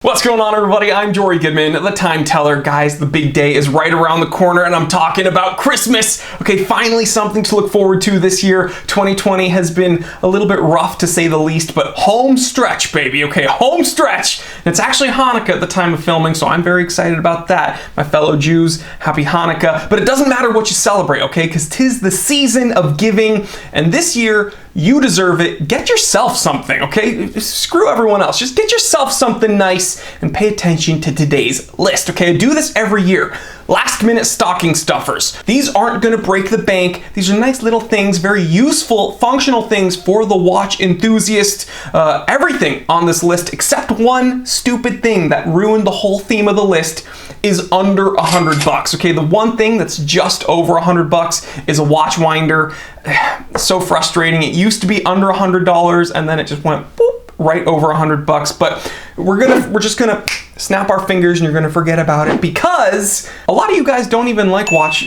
What's going on, everybody? I'm Jory Goodman, the Time Teller. Guys, the big day is right around the corner, and I'm talking about Christmas. Okay, finally something to look forward to this year. 2020 has been a little bit rough, to say the least, but home stretch, baby. Okay, home stretch. And it's actually Hanukkah at the time of filming, so I'm very excited about that. My fellow Jews, happy Hanukkah. But it doesn't matter what you celebrate, okay? Because 'tis the season of giving, and this year, you deserve it. Get yourself something, okay? Screw everyone else. Just get yourself something nice and pay attention to today's list, okay? I do this every year. Last minute stocking stuffers. These aren't gonna break the bank. These are nice little things, very useful, functional things for the watch enthusiast. Everything on this list, except one stupid thing that ruined the whole theme of the list, is under $100. Okay, the one thing that's just over $100 is a watch winder. So frustrating. It used to be under $100 and then it just went boop, right over $100. But we're just gonna snap our fingers and you're gonna forget about it, because a lot of you guys don't even like watch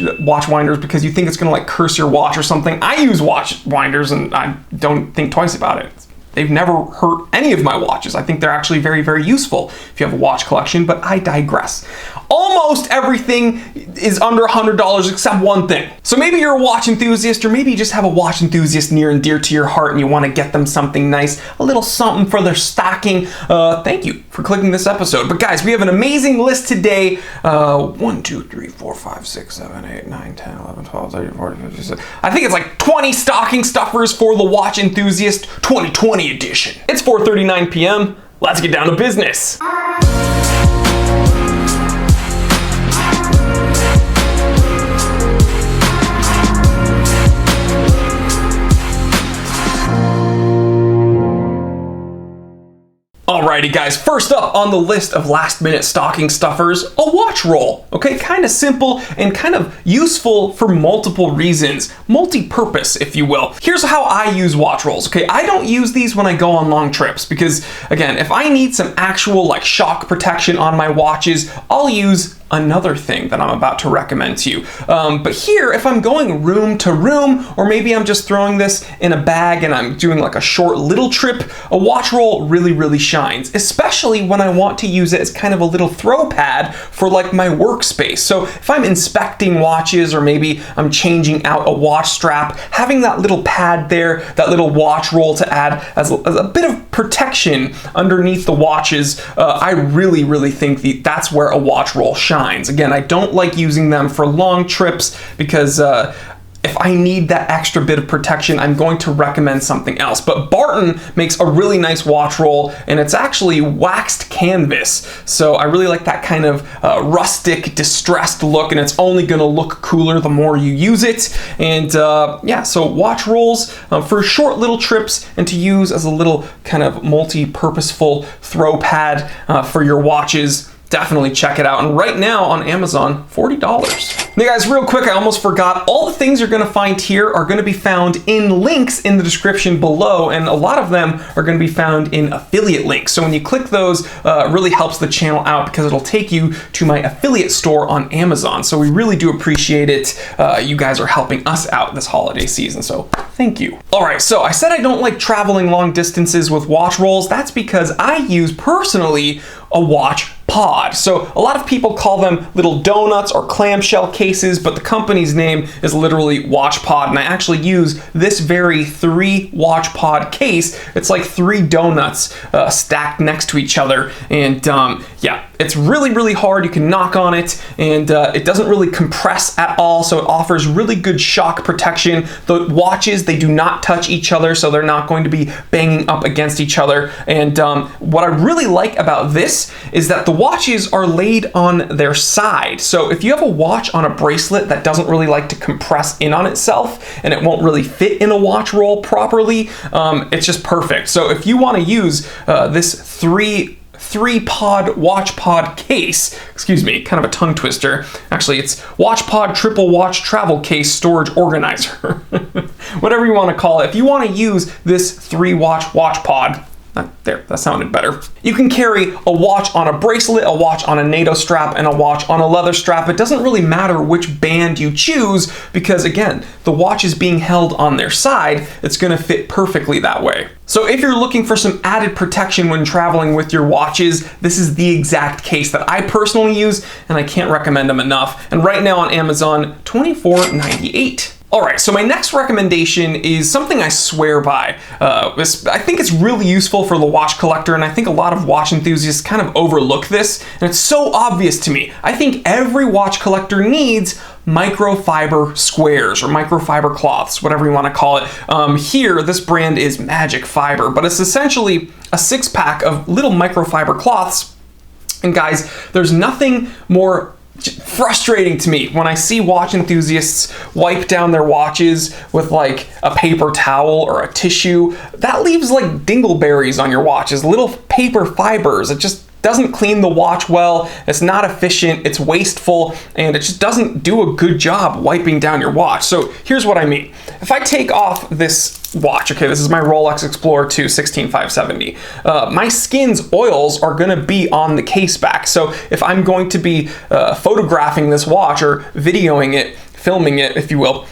winders because you think it's gonna like curse your watch or something. I use watch winders and I don't think twice about it. They've never hurt any of my watches. I think they're actually very, very useful if you have a watch collection, but I digress. Almost everything is under $100 except one thing. So maybe you're a watch enthusiast, or maybe you just have a watch enthusiast near and dear to your heart and you want to get them something nice, a little something for their stocking. Thank you for clicking this episode. But guys, we have an amazing list today. 1, 2, 3, 4, 5, 6, 7, 8, 9, 10, 11, 12, 13, 14, 15, 16. I think it's like 20 stocking stuffers for the watch enthusiast 2020 edition. It's 4:39 p.m. Let's get down to business. Alrighty guys, first up on the list of last minute stocking stuffers, a watch roll. Okay, kind of simple and kind of useful for multiple reasons. Multi-purpose, if you will. Here's how I use watch rolls, okay? I don't use these when I go on long trips because, again, if I need some actual like shock protection on my watches, I'll use another thing that I'm about to recommend to you. But here, if I'm going room to room, or maybe I'm just throwing this in a bag and I'm doing like a short little trip, a watch roll really, really shines, especially when I want to use it as kind of a little throw pad for like my workspace. So if I'm inspecting watches, or maybe I'm changing out a watch strap, having that little pad there, that little watch roll to add as a bit of protection underneath the watches, I really, really think that's where a watch roll shines. Again, I don't like using them for long trips because if I need that extra bit of protection, I'm going to recommend something else. But Barton makes a really nice watch roll, and it's actually waxed canvas. So I really like that kind of rustic, distressed look, and it's only gonna look cooler the more you use it. And yeah, so watch rolls for short little trips and to use as a little kind of multi-purposeful throw pad for your watches. Definitely check it out. And right now on Amazon, $40. Now guys, real quick, I almost forgot. All the things you're gonna find here are gonna be found in links in the description below, and a lot of them are gonna be found in affiliate links. So when you click those, it really helps the channel out because it'll take you to my affiliate store on Amazon. So we really do appreciate it. You guys are helping us out this holiday season, so thank you. All right, so I said I don't like traveling long distances with watch rolls. That's because I use personally a watch pod. So a lot of people call them little donuts or clamshell cases, but the company's name is literally Watch Pod, and I actually use this very 3 watch pod case. It's like 3 donuts stacked next to each other, and yeah, it's really, really hard. You can knock on it, and it doesn't really compress at all, so it offers really good shock protection. The watches, they do not touch each other, so they're not going to be banging up against each other. And what I really like about this is that the watches are laid on their side. So if you have a watch on a bracelet that doesn't really like to compress in on itself and it won't really fit in a watch roll properly, it's just perfect. So if you want to use this three-pod watch pod case, excuse me, kind of a tongue twister. Actually, it's watch pod triple watch travel case storage organizer. Whatever you want to call it. If you want to use this 3 watch pod, There, that sounded better. You can carry a watch on a bracelet, a watch on a NATO strap, and a watch on a leather strap. It doesn't really matter which band you choose because, again, the watch is being held on their side. It's going to fit perfectly that way. So if you're looking for some added protection when traveling with your watches, this is the exact case that I personally use, and I can't recommend them enough. And right now on Amazon, $24.98. All right, so my next recommendation is something I swear by. I think it's really useful for the watch collector, and I think a lot of watch enthusiasts kind of overlook this, and it's so obvious to me. I think every watch collector needs microfiber squares or microfiber cloths, whatever you want to call it. Here, this brand is Magic Fiber, but it's essentially a 6-pack of little microfiber cloths. And guys, there's nothing more frustrating to me when I see watch enthusiasts wipe down their watches with like a paper towel or a tissue. That leaves like dingleberries on your watches, little paper fibers. It just doesn't clean the watch well, it's not efficient, it's wasteful, and it just doesn't do a good job wiping down your watch. So here's what I mean. If I take off this watch, okay, this is my Rolex Explorer 2 16570. My skin's oils are gonna be on the case back. So if I'm going to be photographing this watch or videoing it, filming it, if you will,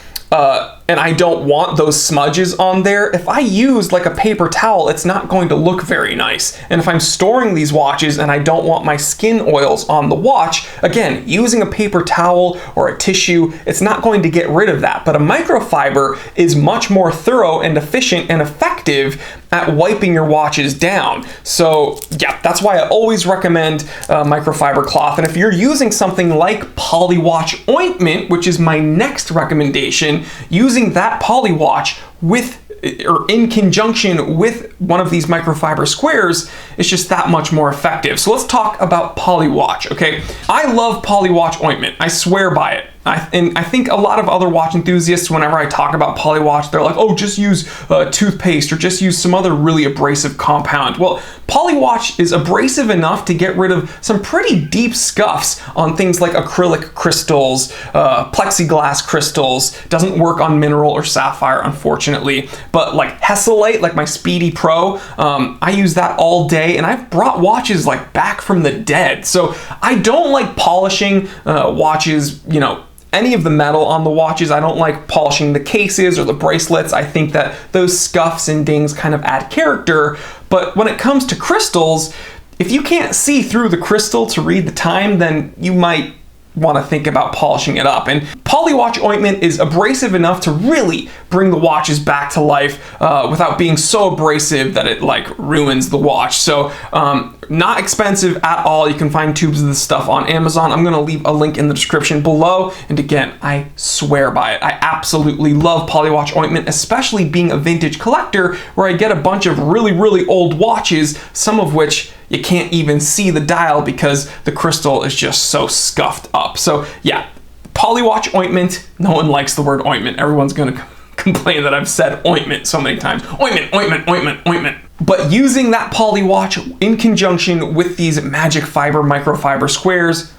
and I don't want those smudges on there, if I use like a paper towel, it's not going to look very nice. And if I'm storing these watches and I don't want my skin oils on the watch, again, using a paper towel or a tissue, it's not going to get rid of that. But a microfiber is much more thorough and efficient and effective at wiping your watches down. So yeah, that's why I always recommend microfiber cloth. And if you're using something like Polywatch ointment, which is my next recommendation, using that Polywatch with or in conjunction with one of these microfiber squares is just that much more effective. So let's talk about Polywatch, okay? I love Polywatch ointment. I swear by it. And I think a lot of other watch enthusiasts, whenever I talk about Polywatch, they're like, oh, just use toothpaste or just use some other really abrasive compound. Well, Polywatch is abrasive enough to get rid of some pretty deep scuffs on things like acrylic crystals, plexiglass crystals. Doesn't work on mineral or sapphire, unfortunately. But like Hesselite, like my Speedy Pro, I use that all day, and I've brought watches like back from the dead. So I don't like polishing watches, you know, any of the metal on the watches. I don't like polishing the cases or the bracelets. I think that those scuffs and dings kind of add character. But when it comes to crystals, if you can't see through the crystal to read the time, then you might want to think about polishing it up. And Polywatch ointment is abrasive enough to really bring the watches back to life without being so abrasive that it like ruins the watch. So not expensive at all. You can find tubes of this stuff on Amazon. I'm going to leave a link in the description below. And again, I swear by it. I absolutely love Polywatch ointment, especially being a vintage collector where I get a bunch of really, really old watches, some of which you can't even see the dial because the crystal is just so scuffed up. So yeah, Polywatch ointment. No one likes the word ointment. Everyone's gonna complain that I've said ointment so many times. Ointment, ointment, ointment, ointment. But using that Polywatch in conjunction with these Magic Fiber microfiber squares,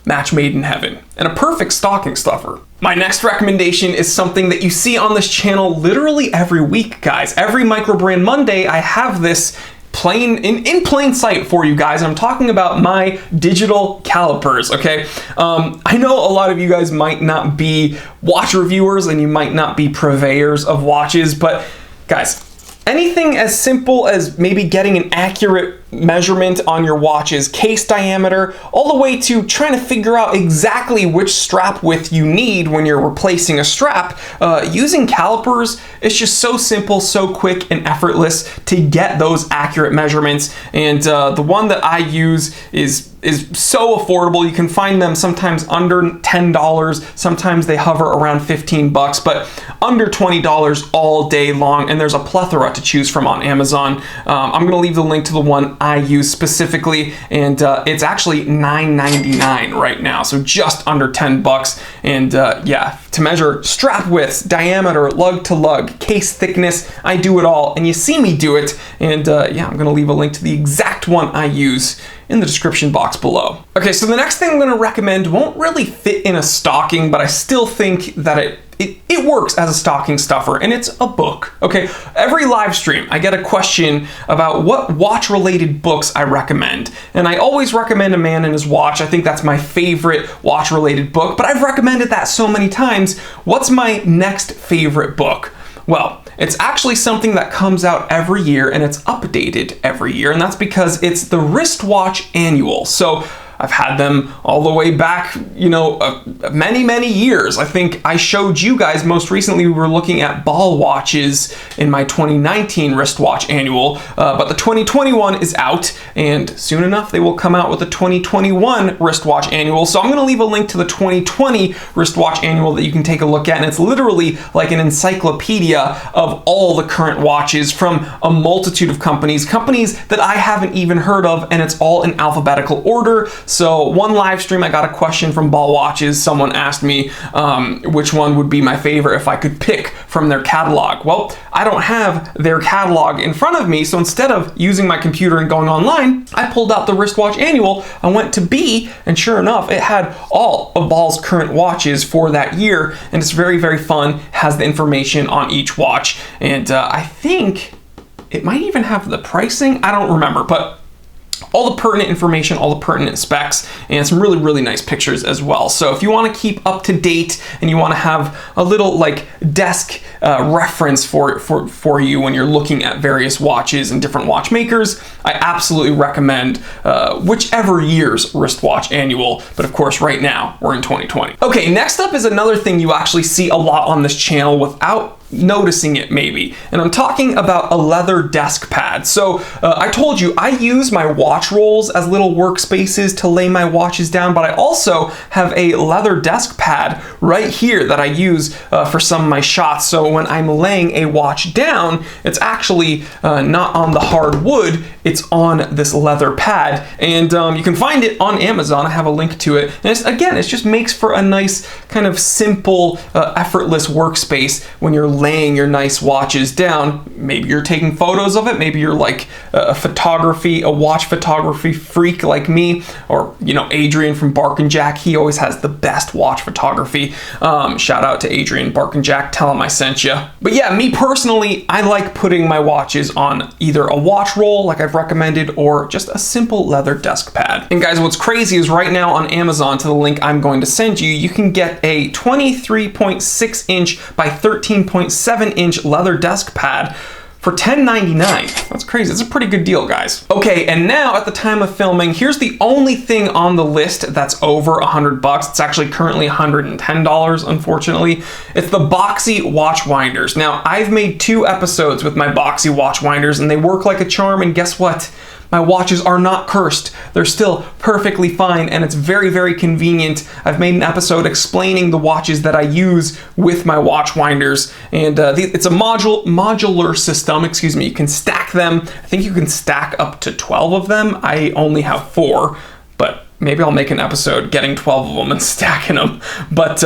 match made in heaven, and a perfect stocking stuffer. My next recommendation is something that you see on this channel literally every week, guys. Every Microbrand Monday, I have this in plain sight for you guys. I'm talking about my digital calipers, okay? I know a lot of you guys might not be watch reviewers and you might not be purveyors of watches, but guys, anything as simple as maybe getting an accurate measurement on your watch's case diameter, all the way to trying to figure out exactly which strap width you need when you're replacing a strap, using calipers is just so simple, so quick and effortless to get those accurate measurements. And the one that I use is so affordable. You can find them sometimes under $10, sometimes they hover around 15 bucks, but under $20 all day long, and there's a plethora to choose from on Amazon. I'm gonna leave the link to the one I use specifically, and it's actually $9.99 right now, so just under 10 bucks. And yeah, to measure strap widths, diameter, lug to lug, case thickness, I do it all, and you see me do it. And yeah, I'm gonna leave a link to the exact one I use in the description box below. Okay, so the next thing I'm gonna recommend won't really fit in a stocking, but I still think that it works as a stocking stuffer, and it's a book. Okay, every live stream I get a question about what watch related books I recommend, and I always recommend A Man and His Watch. I think that's my favorite watch related book, but I've recommended that so many times. What's my next favorite book? Well, it's actually something that comes out every year, and it's updated every year, and that's because it's the Wristwatch Annual. So I've had them all the way back, many years. I think I showed you guys most recently, we were looking at ball watches in my 2019 Wristwatch Annual, but the 2021 is out, and soon enough they will come out with the 2021 Wristwatch Annual. So I'm gonna leave a link to the 2020 Wristwatch Annual that you can take a look at, and it's literally like an encyclopedia of all the current watches from a multitude of companies that I haven't even heard of, and it's all in alphabetical order. So one live stream, I got a question from Ball Watches. Someone asked me which one would be my favorite if I could pick from their catalog. Well, I don't have their catalog in front of me, so instead of using my computer and going online, I pulled out the Wristwatch Annual. I went to B, and sure enough, it had all of Ball's current watches for that year, and it's very, very fun. Has the information on each watch, and I think it might even have the pricing. I don't remember, but all the pertinent information, all the pertinent specs, and some really, really nice pictures as well. So if you want to keep up to date and you want to have a little like desk reference for you when you're looking at various watches and different watchmakers, I absolutely recommend whichever year's Wristwatch Annual. But of course, right now we're in 2020. Okay, next up is another thing you actually see a lot on this channel without noticing it maybe, and I'm talking about a leather desk pad. So I told you I use my watch rolls as little workspaces to lay my watches down, but I also have a leather desk pad right here that I use for some of my shots. So when I'm laying a watch down, it's actually not on the hard wood, it's on this leather pad, and you can find it on Amazon. I have a link to it, and it just makes for a nice kind of simple, effortless workspace when you're laying your nice watches down. Maybe you're taking photos of it, maybe you're like a watch photography freak like me, or Adrian from Bark and Jack. He always has the best watch photography. Shout out to Adrian, Bark and Jack, tell him I sent you. But yeah, me personally, I like putting my watches on either a watch roll like I've recommended, or just a simple leather desk pad. And guys, what's crazy is right now on Amazon, to the link I'm going to send you, you can get a 23.6 inch by 13.7 inch leather desk pad for $10.99. That's crazy. It's a pretty good deal, guys. Okay, and now at the time of filming, here's the only thing on the list that's over $100. It's actually currently $110, unfortunately. It's the Boxy watch winders. Now, I've made 2 episodes with my Boxy watch winders, and they work like a charm, and guess what? My watches are not cursed. They're still perfectly fine, and it's very, very convenient. I've made an episode explaining the watches that I use with my watch winders, and it's a modular system, excuse me. You can stack them. I think you can stack up to 12 of them. I only have 4, but maybe I'll make an episode getting 12 of them and stacking them. But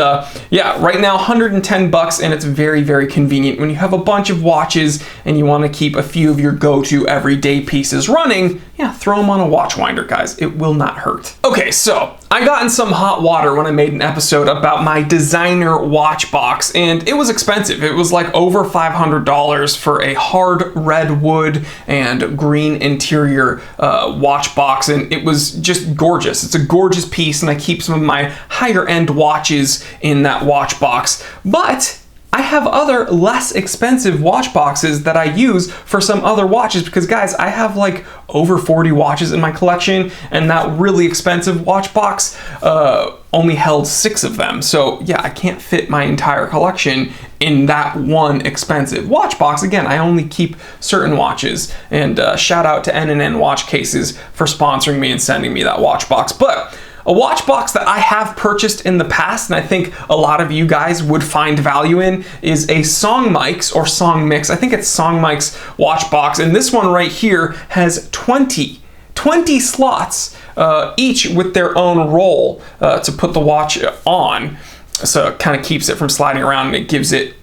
yeah, right now $110, and it's very, very convenient. When you have a bunch of watches and you want to keep a few of your go-to everyday pieces running, yeah, throw them on a watch winder, guys. It will not hurt. Okay, so I got in some hot water when I made an episode about my designer watch box, and it was expensive. It was like over $500 for a hard red wood and green interior watch box, and it was just gorgeous. It's a gorgeous piece, and I keep some of my higher end watches in that watch box. But I have other less expensive watch boxes that I use for some other watches, because guys, I have like over 40 watches in my collection, and that really expensive watch box only held 6 of them. So yeah, I can't fit my entire collection in that one expensive watch box. Again, I only keep certain watches, and shout out to N&N Watch Cases for sponsoring me and sending me that watch box. But a watch box that I have purchased in the past, and I think a lot of you guys would find value in, is a Song Mix or Song Mix. I think it's Song Mix watch box, and this one right here has 20 slots, each with their own roll to put the watch on. So it kind of keeps it from sliding around, and it gives it,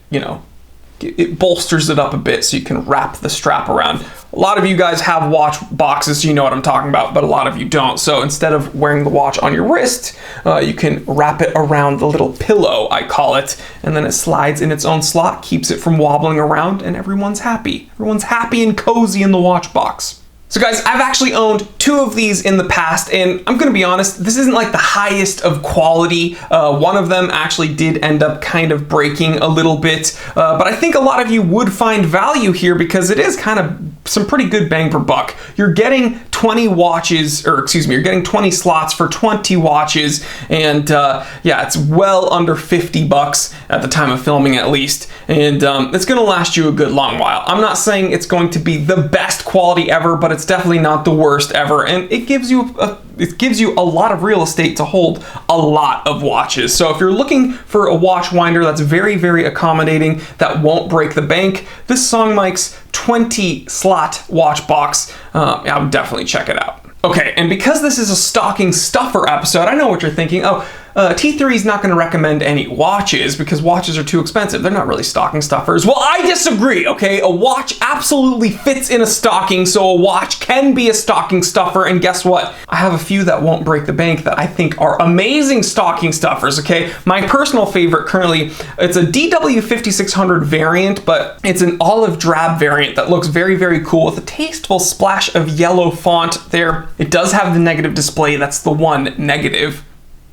it bolsters it up a bit so you can wrap the strap around. A lot of you guys have watch boxes, so you know what I'm talking about, but a lot of you don't. So instead of wearing the watch on your wrist, you can wrap it around the little pillow, I call it, and then it slides in its own slot, keeps it from wobbling around, and everyone's happy. Everyone's happy and cozy in the watch box. So guys, I've actually owned 2 of these in the past, and I'm gonna be honest, this isn't like the highest of quality. One of them actually did end up kind of breaking a little bit, but I think a lot of you would find value here because it is kind of some pretty good bang for buck. You're getting 20 watches, or excuse me, you're getting 20 slots for 20 watches, and yeah, it's well under 50 bucks at the time of filming at least, and it's gonna last you a good long while. I'm not saying it's going to be the best quality ever, but it's definitely not the worst ever, and it gives you a lot of real estate to hold a lot of watches. So if you're looking for a watch winder that's very, very accommodating, that won't break the bank, this Songmike's 20 slot watch box, I would definitely check it out. Okay, and because this is a stocking stuffer episode, I know what you're thinking. Oh, T3 is not going to recommend any watches because watches are too expensive. They're not really stocking stuffers. Well, I disagree, okay? A watch absolutely fits in a stocking, so a watch can be a stocking stuffer, and guess what? I have a few that won't break the bank that I think are amazing stocking stuffers, okay? My personal favorite currently, it's a DW5600 variant, but it's an olive drab variant that looks very, very cool with a tasteful splash of yellow font there. It does have the negative display. That's the one negative.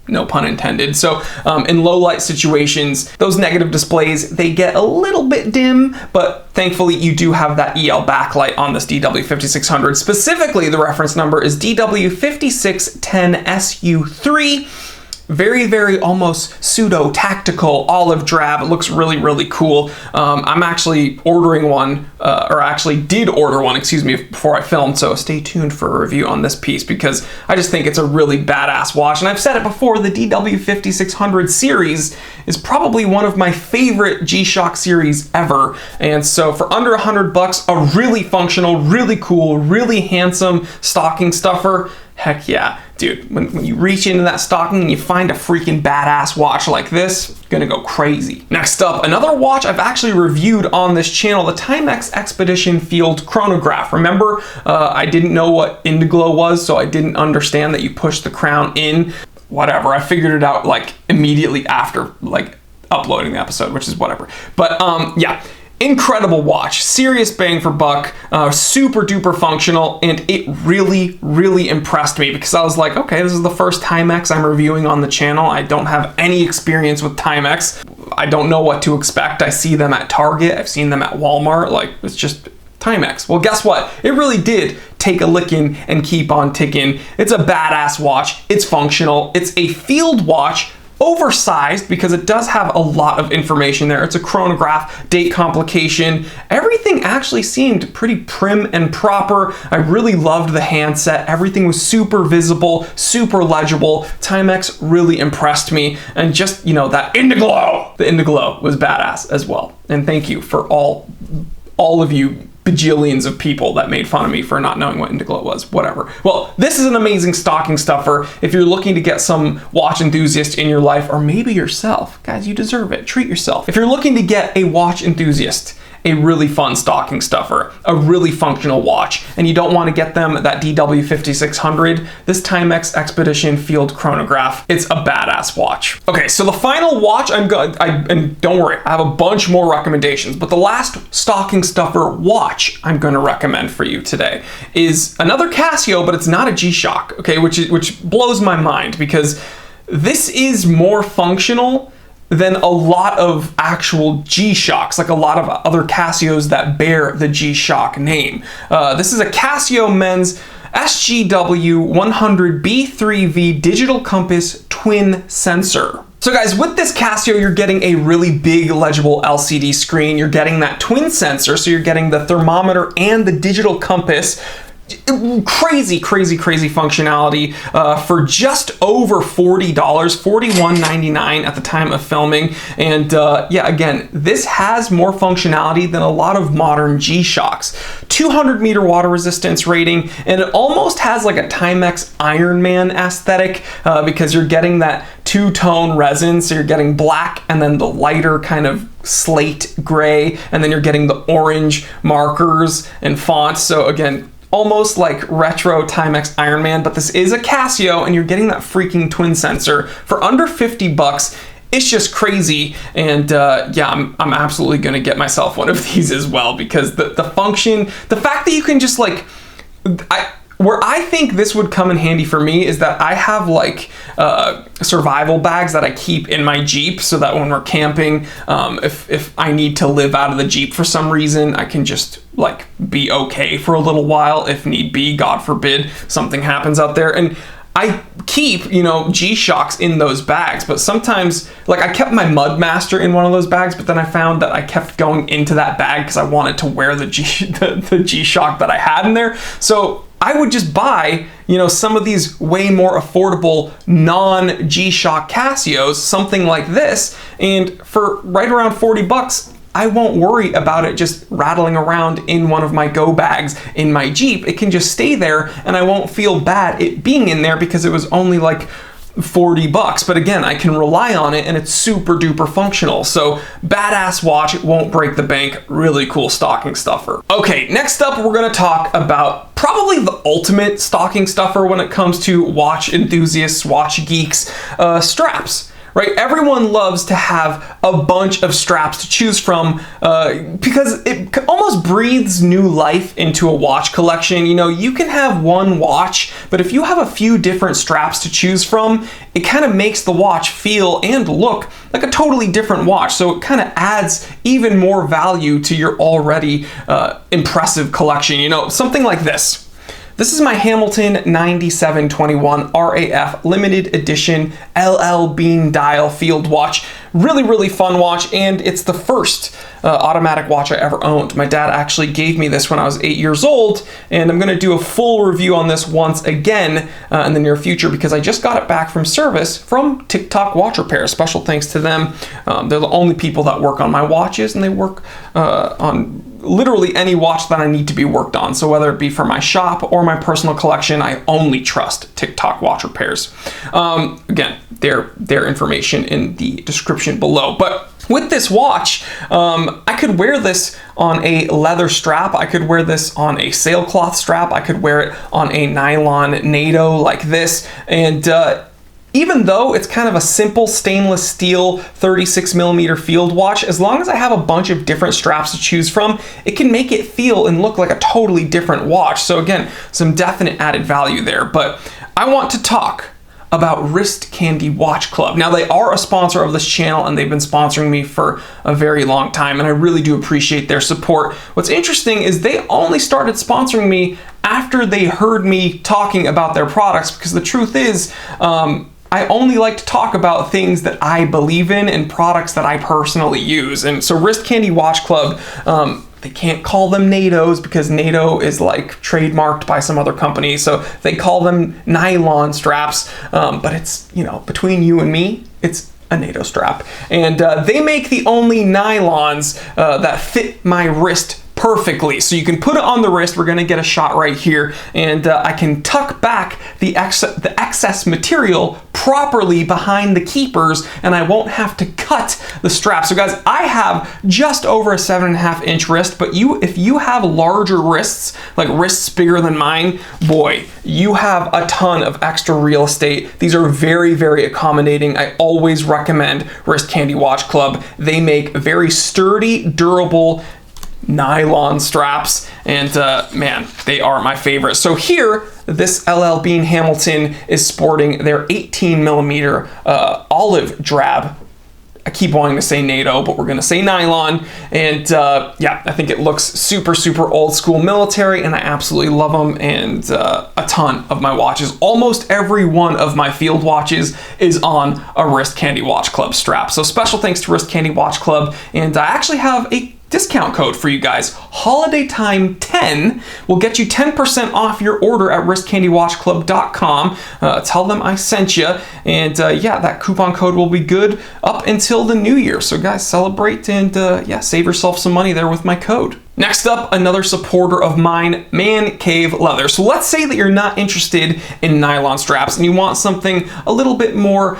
No pun intended. So in low light situations, those negative displays, they get a little bit dim, but thankfully you do have that EL backlight on this DW5600. Specifically, the reference number is DW5610SU3. Very, very almost pseudo tactical olive drab. It looks really, really cool. I'm actually ordering one, or actually did order one, excuse me, before I filmed. So stay tuned for a review on this piece because I just think it's a really badass watch. And I've said it before, the DW5600 series is probably one of my favorite G-Shock series ever. And so for under 100 bucks, a really functional, really cool, really handsome stocking stuffer. Heck yeah, dude, when you reach into that stocking and you find a freaking badass watch like this, you're gonna go crazy. Next up, another watch I've actually reviewed on this channel, the Timex Expedition Field Chronograph. Remember, I didn't know what Indiglo was, so I didn't understand that you push the crown in. Whatever, I figured it out like immediately after like uploading the episode, which is whatever. But yeah. Incredible watch, serious bang for buck, super duper functional, and it really, really impressed me because I was like, okay, this is the first Timex I'm reviewing on the channel. I don't have any experience with Timex. I don't know what to expect. I see them at Target, I've seen them at Walmart, like it's just Timex. Well, guess what? It really did take a licking and keep on ticking. It's a badass watch, it's functional, it's a field watch, oversized because it does have a lot of information there. It's a chronograph, date complication. Everything actually seemed pretty prim and proper. I really loved the handset. Everything was super visible, super legible. Timex really impressed me. And just, you know, that Indiglo, the Indiglo was badass as well. And thank you for all of you bajillions of people that made fun of me for not knowing what Indiglo was, whatever. Well, this is an amazing stocking stuffer. If you're looking to get some watch enthusiast in your life, or maybe yourself, guys, you deserve it, treat yourself. If you're looking to get a watch enthusiast, a really fun stocking stuffer, a really functional watch, and you don't want to get them that DW5600, this Timex Expedition Field Chronograph, it's a badass watch. Okay, so the final watch and don't worry, I have a bunch more recommendations, but the last stocking stuffer watch I'm gonna recommend for you today is another Casio, but it's not a G-Shock, okay, which blows my mind because this is more functional than a lot of actual G-Shocks, like a lot of other Casios that bear the G-Shock name. This is a Casio Men's SGW 100B3V digital compass twin sensor. So guys, with this Casio, you're getting a really big legible LCD screen. You're getting that twin sensor, so you're getting the thermometer and the digital compass. Crazy functionality for just over $40, $41.99 at the time of filming. And yeah, again, this has more functionality than a lot of modern G-Shocks. 200 meter water resistance rating, and it almost has like a Timex Iron Man aesthetic because you're getting that two-tone resin, so you're getting black and then the lighter kind of slate gray, and then you're getting the orange markers and fonts. So again, almost like retro Timex Iron Man, but this is a Casio, and you're getting that freaking twin sensor for under 50 bucks. It's just crazy, and yeah, I'm absolutely gonna get myself one of these as well, because the function, the fact that you can just like, where I think this would come in handy for me is that I have like survival bags that I keep in my Jeep, so that when we're camping, if I need to live out of the Jeep for some reason, I can just like be okay for a little while if need be. God forbid something happens out there. And I keep, you know, G-Shocks in those bags, but sometimes, like I kept my Mudmaster in one of those bags, but then I found that I kept going into that bag because I wanted to wear the G-Shock that I had in there. So I would just buy, you know, some of these way more affordable non-G-Shock Casios, something like this, and for right around 40 bucks, I won't worry about it just rattling around in one of my go bags in my Jeep. It can just stay there, and I won't feel bad it being in there because it was only like 40 bucks. But again, I can rely on it, and it's super duper functional. So badass watch, it won't break the bank, really cool stocking stuffer. Okay, next up we're gonna talk about probably the ultimate stocking stuffer when it comes to watch enthusiasts, watch geeks, straps. Right? Everyone loves to have a bunch of straps to choose from because it almost breathes new life into a watch collection. You know, you can have one watch, but if you have a few different straps to choose from, it kind of makes the watch feel and look like a totally different watch. So it kind of adds even more value to your already impressive collection. You know, something like this. This is my Hamilton 9721 RAF limited edition LL Bean dial field watch. Really, really fun watch, and it's the first automatic watch I ever owned. My dad actually gave me this when I was 8 years old, and I'm gonna do a full review on this once again in the near future because I just got it back from service from TikTok Watch Repair. Special thanks to them. They're the only people that work on my watches, and they work on literally any watch that I need to be worked on. So whether it be for my shop or my personal collection, I only trust TikTok Watch Repairs. Again, their information in the description below. But with this watch, I could wear this on a leather strap. I could wear this on a sailcloth strap. I could wear it on a nylon NATO like this. And even though it's kind of a simple stainless steel 36mm field watch, as long as I have a bunch of different straps to choose from, it can make it feel and look like a totally different watch. So again, some definite added value there. But I want to talk about Wrist Candy Watch Club. Now, they are a sponsor of this channel, and they've been sponsoring me for a very long time, and I really do appreciate their support. What's interesting is they only started sponsoring me after they heard me talking about their products, because the truth is, I only like to talk about things that I believe in and products that I personally use. And so Wrist Candy Watch Club, they can't call them NATOs because NATO is like trademarked by some other company. So they call them nylon straps, but it's, you know, between you and me, it's a NATO strap. And they make the only nylons that fit my wrist perfectly. So you can put it on the wrist. We're gonna get a shot right here, and I can tuck back the excess material properly behind the keepers, and I won't have to cut the strap. So guys, I have just over a 7.5-inch wrist, but if you have larger wrists, like wrists bigger than mine, boy, you have a ton of extra real estate. These are very, very accommodating. I always recommend Wrist Candy Watch Club. They make very sturdy, durable nylon straps, and man, they are my favorite. So here, this LL Bean Hamilton is sporting their 18mm olive drab. I keep wanting to say NATO, but we're gonna say nylon. And yeah, I think it looks super, super old school military, and I absolutely love them. And a ton of my watches, almost every one of my field watches is on a Wrist Candy Watch Club strap. So special thanks to Wrist Candy Watch Club, and I actually have a discount code for you guys. Holiday Time 10 will get you 10% off your order at wristcandywatchclub.com. Tell them I sent you, and yeah, that coupon code will be good up until the new year. So guys, celebrate and yeah, save yourself some money there with my code. Next up, another supporter of mine, Man Cave Leather. So let's say that you're not interested in nylon straps and you want something a little bit more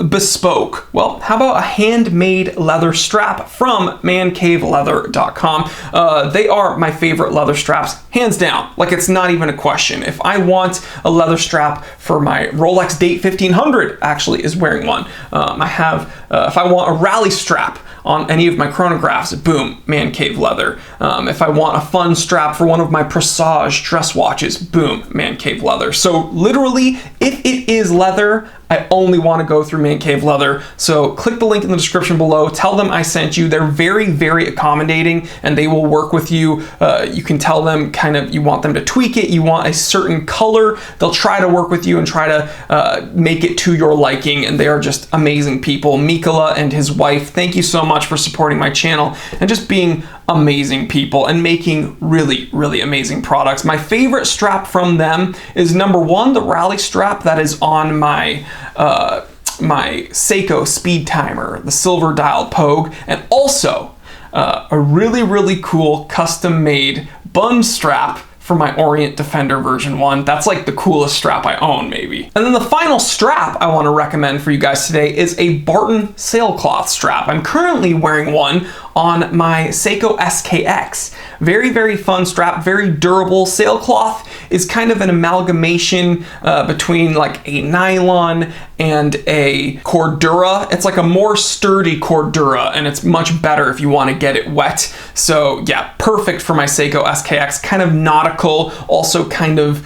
bespoke. Well, how about a handmade leather strap from mancaveleather.com? They are my favorite leather straps, hands down. Like, it's not even a question. If I want a leather strap for my Rolex Date 1500, actually is wearing one. I have, if I want a rally strap on any of my chronographs, boom, Man Cave Leather. If I want a fun strap for one of my Presage dress watches, boom, Man Cave Leather. So literally, if it is leather, I only want to go through Man Cave Leather. So click the link in the description below. Tell them I sent you. They're very, very accommodating, and they will work with you. You can tell them kind of you want them to tweak it. You want a certain color. They'll try to work with you and try to make it to your liking. And they are just amazing people. Mikola and his wife, thank you so much for supporting my channel and just being amazing people and making really, really amazing products. My favorite strap from them is number one, the rally strap that is on my my Seiko speed timer, the silver dial Pogue, and also a really, really cool custom made bun strap for my Orient Defender version 1. That's like the coolest strap I own, maybe. And then the final strap I want to recommend for you guys today is a Barton sailcloth strap. I'm currently wearing one on my Seiko SKX. Very, very fun strap, very durable. Sailcloth is kind of an amalgamation between like a nylon and a Cordura. It's like a more sturdy Cordura, and it's much better if you want to get it wet. So yeah, perfect for my Seiko SKX. Kind of nautical, also kind of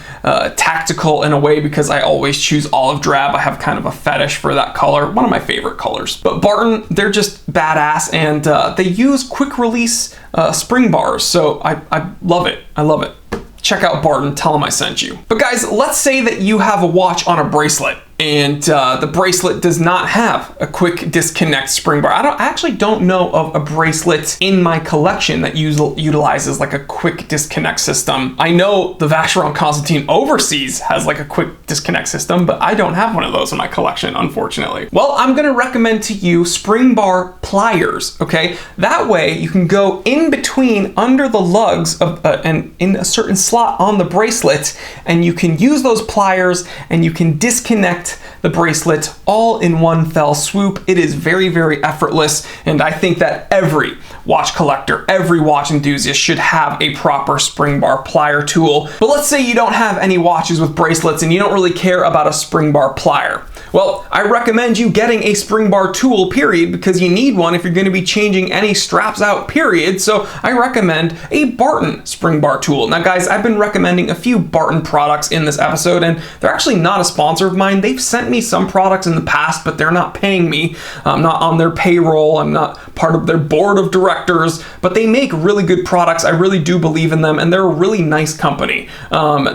tactical in a way because I always choose olive drab. I have kind of a fetish for that color, one of my favorite colors. But Barton, they're just badass, and they use quick release spring bars. So I love it. I love it. Check out Barton, tell them I sent you. But guys, let's say that you have a watch on a bracelet and the bracelet does not have a quick disconnect spring bar. I actually don't know of a bracelet in my collection that utilizes like a quick disconnect system. I know the Vacheron Constantin Overseas has like a quick disconnect system, but I don't have one of those in my collection, unfortunately. Well, I'm gonna recommend to you spring bar pliers, okay? That way you can go in between under the lugs of and in a certain slot on the bracelet, and you can use those pliers and you can disconnect the bracelet all in one fell swoop. It is very, very effortless, and I think that every watch collector, every watch enthusiast should have a proper spring bar plier tool. But let's say you don't have any watches with bracelets and you don't really care about a spring bar plier. Well, I recommend you getting a spring bar tool, period, because you need one if you're going to be changing any straps out, period. So I recommend a Barton spring bar tool. Now guys, I've been recommending a few Barton products in this episode, and they're actually not a sponsor of mine. They've sent me some products in the past, but they're not paying me. I'm not on their payroll. I'm not part of their board of directors, but they make really good products. I really do believe in them, and they're a really nice company.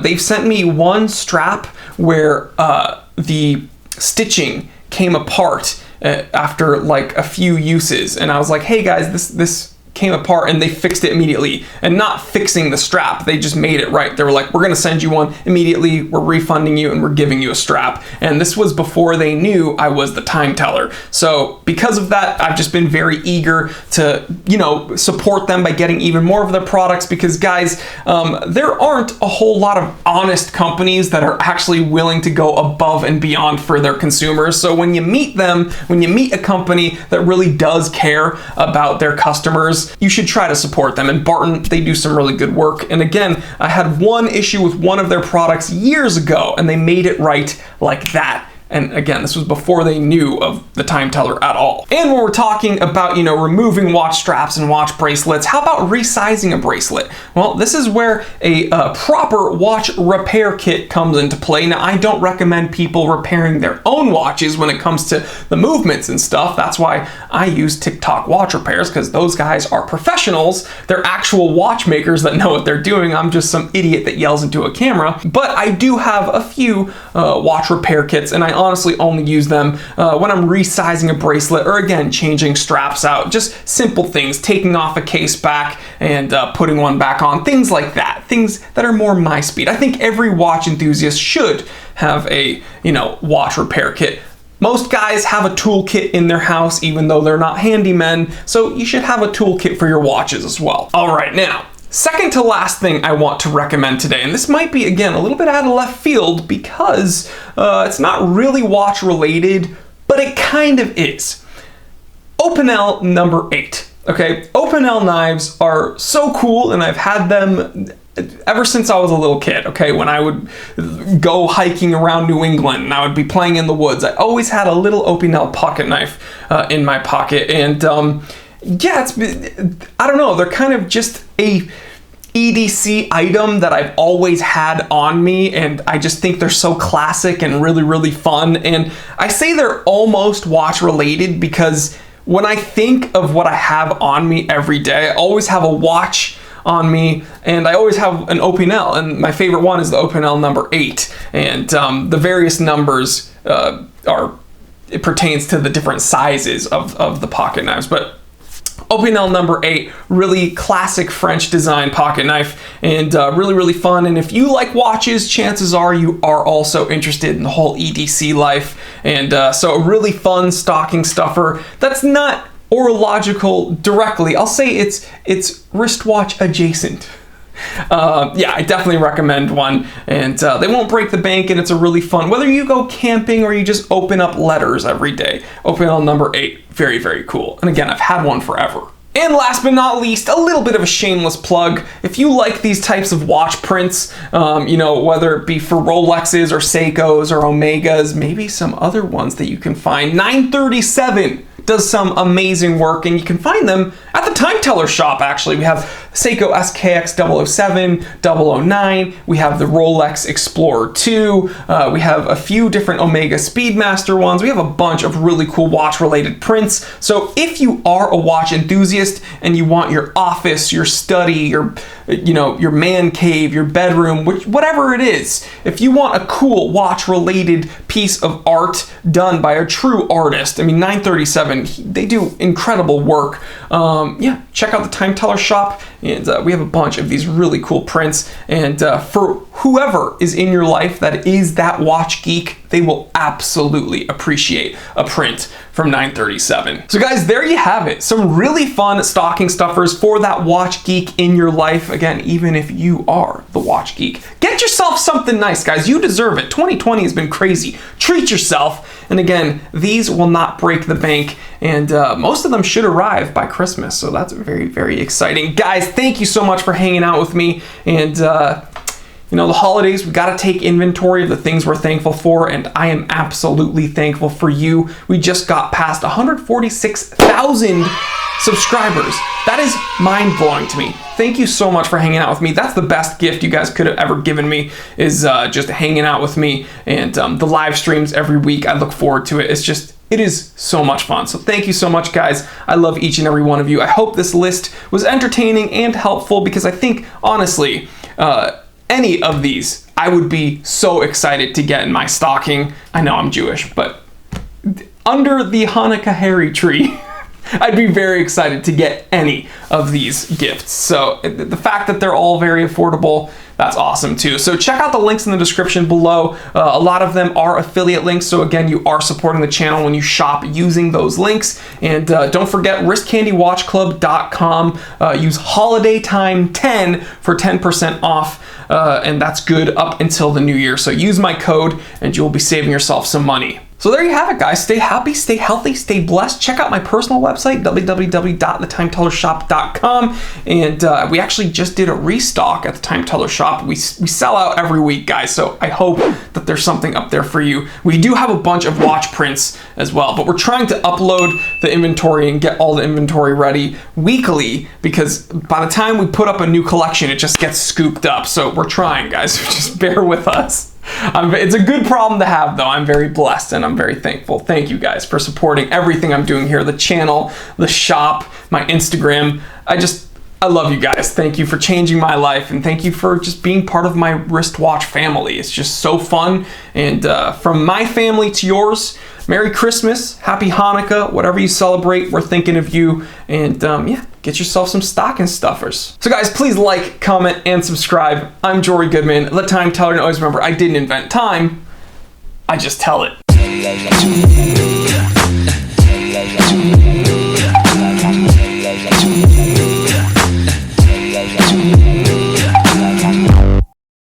They've sent me one strap where the stitching came apart after like a few uses, and I was like, hey guys, this came apart, and they fixed it immediately. And not fixing the strap, they just made it right. They were like, we're gonna send you one immediately, we're refunding you, and we're giving you a strap. And this was before they knew I was the time teller. So because of that, I've just been very eager to, you know, support them by getting even more of their products, because guys, there aren't a whole lot of honest companies that are actually willing to go above and beyond for their consumers. So when you meet them, when you meet a company that really does care about their customers, you should try to support them. And Barton, they do some really good work. And again, I had one issue with one of their products years ago, and they made it right like that. And again, this was before they knew of the time teller at all. And when we're talking about, you know, removing watch straps and watch bracelets, how about resizing a bracelet? Well, this is where a proper watch repair kit comes into play. Now, I don't recommend people repairing their own watches when it comes to the movements and stuff. That's why I use TikTok watch repairs, because those guys are professionals. They're actual watchmakers that know what they're doing. I'm just some idiot that yells into a camera. But I do have a few watch repair kits, and I honestly only use them when I'm resizing a bracelet or, again, changing straps out. Just simple things, taking off a case back and putting one back on, things like that. Things that are more my speed. I think every watch enthusiast should have a, watch repair kit. Most guys have a toolkit in their house, even though they're not handymen, so you should have a toolkit for your watches as well. All right, now, second to last thing I want to recommend today, and this might be, again, a little bit out of left field because it's not really watch related, but it kind of is. Opinel number 8. Okay, Opinel knives are so cool, and I've had them ever since I was a little kid. Okay, when I would go hiking around New England and I would be playing in the woods, I always had a little Opinel pocket knife in my pocket, and yeah, I don't know, they're kind of just a EDC item that I've always had on me, and I just think they're so classic and really, really fun. And I say they're almost watch related because when I think of what I have on me every day, I always have a watch on me, and I always have an Opinel, and my favorite one is the Opinel number 8, and the various numbers it pertains to the different sizes of the pocket knives, but Opinel number 8, really classic French design pocket knife, and really, really fun. And if you like watches, chances are you are also interested in the whole EDC life. And so a really fun stocking stuffer that's not horological directly. I'll say it's wristwatch adjacent. Yeah, I definitely recommend one, and they won't break the bank, and it's a really fun, whether you go camping or you just open up letters every day. Opinel number 8, very, very cool. And again, I've had one forever. And last but not least, a little bit of a shameless plug. If you like these types of watch prints, whether it be for Rolexes or Seikos or Omegas, maybe some other ones that you can find, 937 does some amazing work, and you can find them at the Time Teller shop, actually. We have Seiko SKX 007, 009, we have the Rolex Explorer 2, we have a few different Omega Speedmaster ones, we have a bunch of really cool watch-related prints. So if you are a watch enthusiast and you want your office, your study, your man cave, your bedroom, whatever it is, if you want a cool watch-related piece of art done by a true artist, 937, they do incredible work. Yeah, check out the Time Teller shop, and we have a bunch of these really cool prints, and for whoever is in your life that is that watch geek, they will absolutely appreciate a print from 937. So guys, there you have it. Some really fun stocking stuffers for that watch geek in your life. Again, even if you are the watch geek, get yourself something nice, guys. You deserve it. 2020 has been crazy. Treat yourself. And again, these will not break the bank, and most of them should arrive by Christmas. So that's very, very exciting. Guys, thank you so much for hanging out with me. And the holidays, we got to take inventory of the things we're thankful for, and I am absolutely thankful for you. We just got past 146,000 subscribers. That is mind-blowing to me. Thank you so much for hanging out with me. That's the best gift you guys could have ever given me, is just hanging out with me, and the live streams every week. I look forward to it. It is so much fun. So thank you so much, guys. I love each and every one of you. I hope this list was entertaining and helpful, because I think, honestly, any of these, I would be so excited to get in my stocking. I know I'm Jewish, but under the Hanukkah Harry tree, I'd be very excited to get any of these gifts. So the fact that they're all very affordable, that's awesome too. So check out the links in the description below. A lot of them are affiliate links. So again, you are supporting the channel when you shop using those links. And don't forget wristcandywatchclub.com. Use holiday time 10 for 10% off. And that's good up until the new year. So use my code and you'll be saving yourself some money. So there you have it, guys. Stay happy, stay healthy, stay blessed. Check out my personal website, www.thetimetellershop.com. And we actually just did a restock at the Time Teller shop. We sell out every week, guys, so I hope that there's something up there for you. We do have a bunch of watch prints as well, but we're trying to upload the inventory and get all the inventory ready weekly, because by the time we put up a new collection, it just gets scooped up. So we're trying, guys. Just bear with us. It's a good problem to have, though. I'm very blessed and I'm very thankful. Thank you guys for supporting everything I'm doing here, the channel, the shop, my Instagram. I I love you guys. Thank you for changing my life, and thank you for just being part of my wristwatch family. It's just so fun. And from my family to yours, Merry Christmas, Happy Hanukkah, whatever you celebrate, we're thinking of you. And yeah, get yourself some stocking stuffers. So guys, please like, comment, and subscribe. I'm Jory Goodman, the Time Teller, and always remember, I didn't invent time, I just tell it.